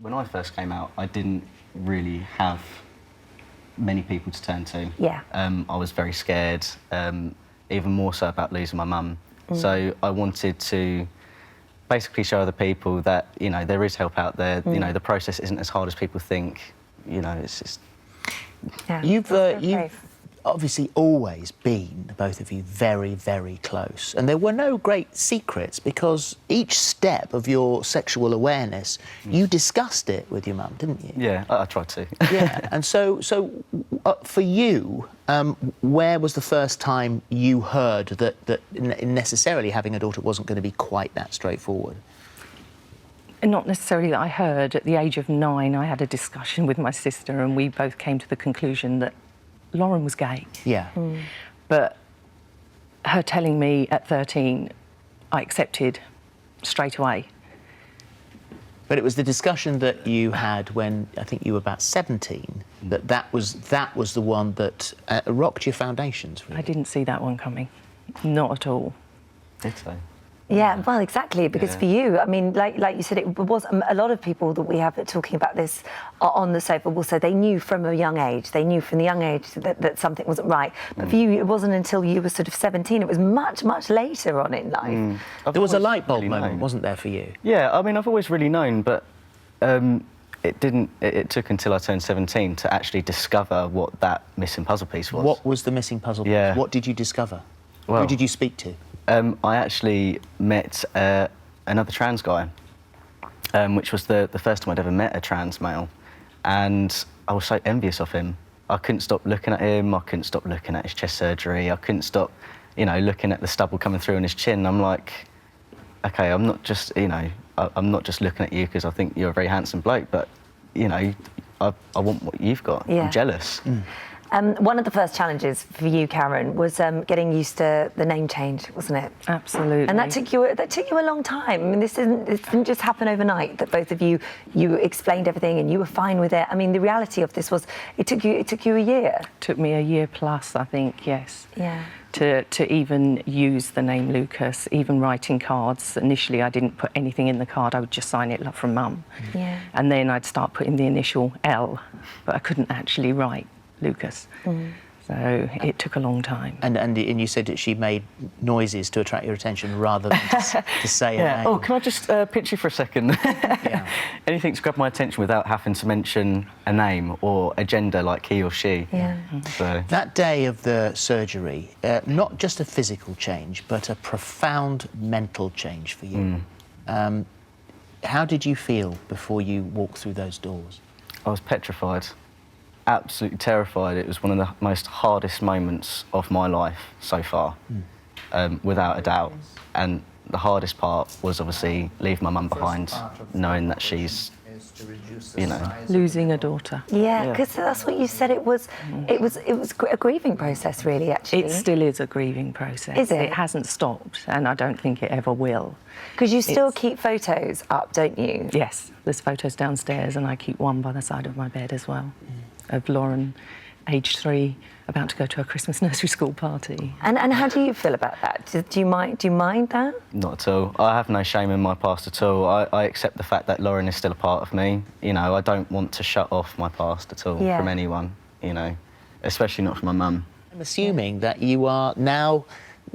When I first came out, I didn't really have many people to turn to. Yeah. I was very scared, even more so about losing my mum. So I wanted to basically show other people that, you know, there is help out there. You know, the process isn't as hard as people think. You know, it's just... Yeah. You've obviously always been, both of you, very, very close. And there were no great secrets, because each step of your sexual awareness, you discussed it with your mum, didn't you? Yeah, I tried to. Yeah, and so for you, where was the first time you heard that necessarily having a daughter wasn't going to be quite that straightforward? Not necessarily that I heard. At the age of 9, I had a discussion with my sister, and we both came to the conclusion that Lauren was gay. Yeah. But her telling me at 13, I accepted straight away. But it was the discussion that you had when I think you were about 17 that was the one that rocked your foundations, really. I didn't see that one coming, not at all. Did so. Yeah, well, exactly, because Yeah. for you, I mean, like you said, it was a lot of people that we have talking about this on the sofa will say they knew from a young age, that something wasn't right. But for you, it wasn't until you were sort of 17, it was much, much later on in life. There was a light bulb really moment, known. wasn't there, for you? Yeah, I mean, I've always really known, but it took until I turned 17 to actually discover what that missing puzzle piece was. What was the missing puzzle piece? Yeah. What did you discover? Well, Who did you speak to? I actually met another trans guy, which was the first time I'd ever met a trans male, and I was so envious of him. I couldn't stop looking at him, I couldn't stop looking at his chest surgery, I couldn't stop, you know, looking at the stubble coming through on his chin. I'm like, OK, I'm not just, you know, I'm not just looking at you because I think you're a very handsome bloke, but, you know, I want what you've got. Yeah. I'm jealous. One of the first challenges for you, Karen, was getting used to the name change, wasn't it? Absolutely. And that took you a long time. I mean, this didn't just happen overnight. That both of you explained everything and you were fine with it. I mean, the reality of this was it took you a year. Took me a year plus, I think, yes. Yeah. To even use the name Lucas, even writing cards. Initially, I didn't put anything in the card. I would just sign it, love from mum. Yeah. And then I'd start putting the initial L, but I couldn't actually write Lucas. So it took a long time. And you said that she made noises to attract your attention rather than to say a name. Oh, can I just pitch you for a second? Yeah. Anything to grab my attention without having to mention a name or a gender like he or she. Yeah. So. That day of the surgery, not just a physical change, but a profound mental change for you. How did you feel before you walked through those doors? I was petrified, absolutely terrified. It was one of the most hardest moments of my life so far, without a doubt. And the hardest part was obviously leaving my mum behind, knowing that she's, you know... Losing a daughter. Yeah, because that's what you said. It was a grieving process, really. Actually, It still is a grieving process. Is it? It hasn't stopped, and I don't think it ever will. Because you still keep photos up, don't you? Yes, there's photos downstairs, and I keep one by the side of my bed as well, of Lauren, aged 3, about to go to a Christmas nursery school party. And how do you feel about that? Do you mind that? Not at all. I have no shame in my past at all. I accept the fact that Lauren is still a part of me. You know, I don't want to shut off my past at all from anyone, you know, especially not from my mum. I'm assuming that you are now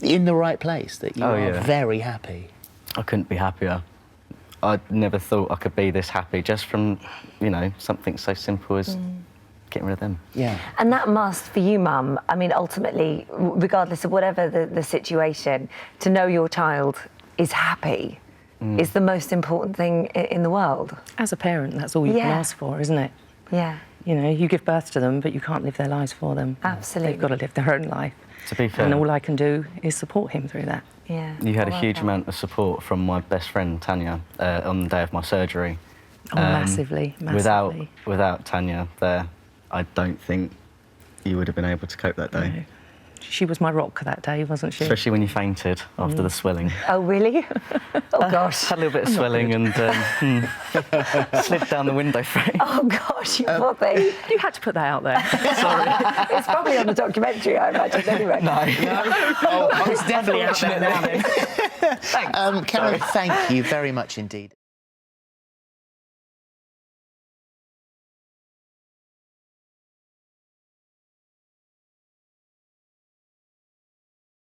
in the right place, that you are very happy. I couldn't be happier. I never thought I could be this happy just from, you know, something so simple as getting rid of them. Yeah. And that must, for you, Mum, I mean, ultimately, regardless of whatever the situation, to know your child is happy is the most important thing in the world. As a parent, that's all you can ask for, isn't it? Yeah. You know, you give birth to them, but you can't live their lives for them. Absolutely. They've got to live their own life. To be fair... And all I can do is support him through that. Yeah. You had a huge amount of support from my best friend, Tanya, on the day of my surgery. Oh, massively. Without Tanya there, I don't think you would have been able to cope that day. No. She was my rock that day, wasn't she? Especially when you fainted after the swelling. Oh, really? Oh, gosh. Had a little bit of swelling and slid down the window frame. Oh, gosh, you poor thing. You had to put that out there. Sorry. It's probably on the documentary, I imagine, anyway. No. Oh, it's definitely out there now then. Thanks. Karen, thank you very much indeed.